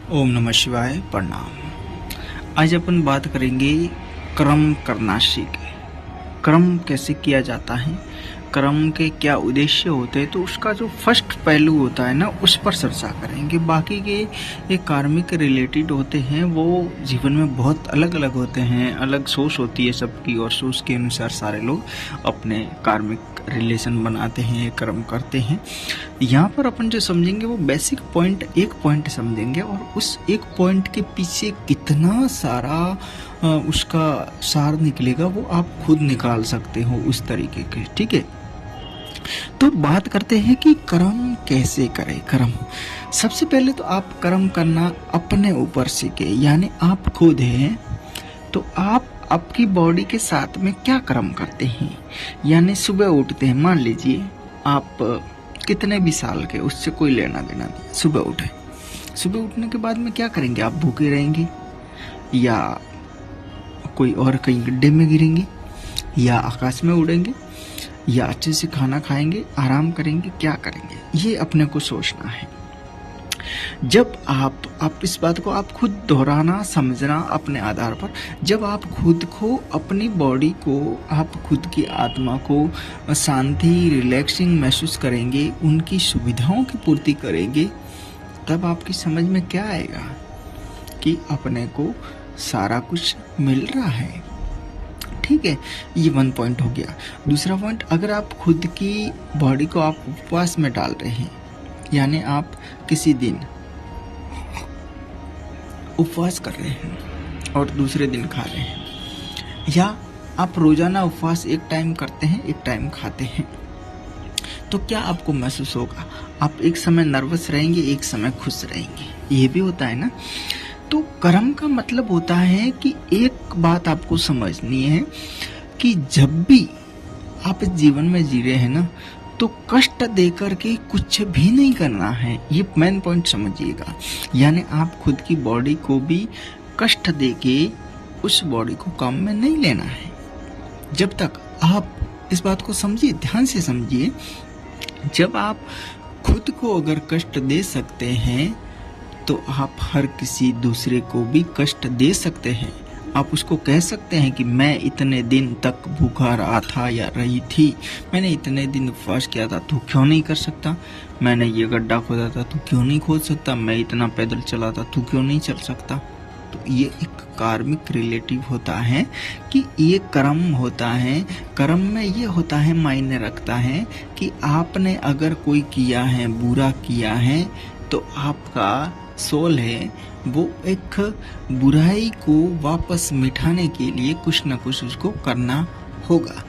ओम नमः शिवाय। प्रणाम। आज अपन बात करेंगे कर्म करना सीखे। कर्म कैसे किया जाता है, कर्म के क्या उद्देश्य होते हैं, तो उसका जो फर्स्ट पहलू होता है ना, उस पर चर्चा करेंगे। बाकी के ये कार्मिक रिलेटेड होते हैं, वो जीवन में बहुत अलग अलग होते हैं, अलग सोच होती है सबकी, और सोच के अनुसार सारे लोग अपने कार्मिक रिलेशन बनाते हैं, कर्म करते हैं। यहाँ पर अपन जो समझेंगे वो बेसिक पॉइंट, एक पॉइंट समझेंगे, और उस एक पॉइंट के पीछे कितना सारा उसका सार निकलेगा वो आप खुद निकाल सकते हो उस तरीके के। ठीक है, तो बात करते हैं कि कर्म कैसे करें। कर्म सबसे पहले तो आप कर्म करना अपने ऊपर सीखे, यानी आप खुद हैं तो आप आपकी बॉडी के साथ में क्या कर्म करते हैं। यानी सुबह उठते हैं, मान लीजिए आप कितने भी साल के, उससे कोई लेना देना नहीं। सुबह उठे, सुबह उठने के बाद में क्या करेंगे? आप भूखे रहेंगे, या कोई और कहीं गड्ढे में गिरेंगे, या आकाश में उड़ेंगे, या अच्छे से खाना खाएंगे, आराम करेंगे, क्या करेंगे? ये अपने को सोचना है। जब आप इस बात को आप खुद दोहराना, समझना अपने आधार पर। जब आप खुद को, अपनी बॉडी को, आप खुद की आत्मा को शांति, रिलैक्सिंग महसूस करेंगे, उनकी सुविधाओं की पूर्ति करेंगे, तब आपकी समझ में क्या आएगा कि अपने को सारा कुछ मिल रहा है। ठीक है, ये वन पॉइंट हो गया। दूसरा पॉइंट, अगर आप खुद की बॉडी को आप उपवास में डाल रहे हैं, यानी आप किसी दिन उपवास कर रहे हैं और दूसरे दिन खा रहे हैं, या आप रोजाना उपवास एक टाइम करते हैं, एक टाइम खाते हैं, तो क्या आपको महसूस होगा? आप एक समय नर्वस रहेंगे, एक समय खुश रहेंगे। ये भी होता है ना। तो कर्म का मतलब होता है कि एक बात आपको समझनी है कि जब भी आप इस जीवन में जी रहे हैं ना, तो कष्ट देकर के कुछ भी नहीं करना है। ये मेन पॉइंट समझिएगा। यानी आप खुद की बॉडी को भी कष्ट देके उस बॉडी को काम में नहीं लेना है। जब तक आप इस बात को समझिए, ध्यान से समझिए, जब आप खुद को अगर कष्ट दे सकते हैं तो आप हर किसी दूसरे को भी कष्ट दे सकते हैं। आप उसको कह सकते हैं कि मैं इतने दिन तक भूखा रहा था या रही थी, मैंने इतने दिन उपवास किया था, तू क्यों नहीं कर सकता? मैंने ये गड्ढा खोदा था, तू क्यों नहीं खोद सकता? मैं इतना पैदल चला था, तू क्यों नहीं चल सकता? तो ये एक कार्मिक रिलेटिव होता है कि ये कर्म होता है। कर्म में ये होता है, मायने रखता है कि आपने अगर कोई किया है, बुरा किया है, तो आपका सोल है वो एक बुराई को वापस मिटाने के लिए कुछ न कुछ उसको करना होगा।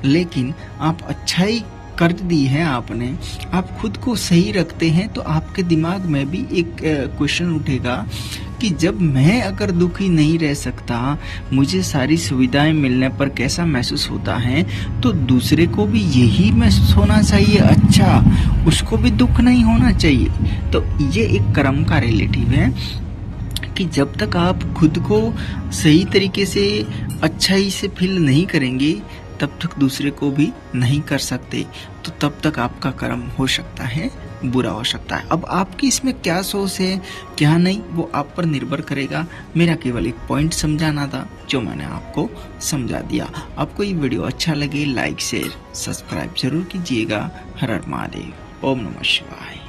लेकिन आप अच्छाई कर दी है आपने, आप खुद को सही रखते हैं, तो आपके दिमाग में भी एक क्वेश्चन उठेगा कि जब मैं अगर दुखी नहीं रह सकता, मुझे सारी सुविधाएं मिलने पर कैसा महसूस होता है, तो दूसरे को भी यही महसूस होना चाहिए। अच्छा, उसको भी दुख नहीं होना चाहिए। तो ये एक कर्म का रिलेटिव है कि जब तक आप खुद को सही तरीके से अच्छाई से फील नहीं करेंगे, तब तक दूसरे को भी नहीं कर सकते। तो तब तक आपका कर्म हो सकता है बुरा हो सकता है। अब आपकी इसमें क्या सोच है, क्या नहीं, वो आप पर निर्भर करेगा। मेरा केवल एक पॉइंट समझाना था जो मैंने आपको समझा दिया। आपको ये वीडियो अच्छा लगे, लाइक शेयर सब्सक्राइब जरूर कीजिएगा। हर हर महादेव। ओम नमः शिवाय।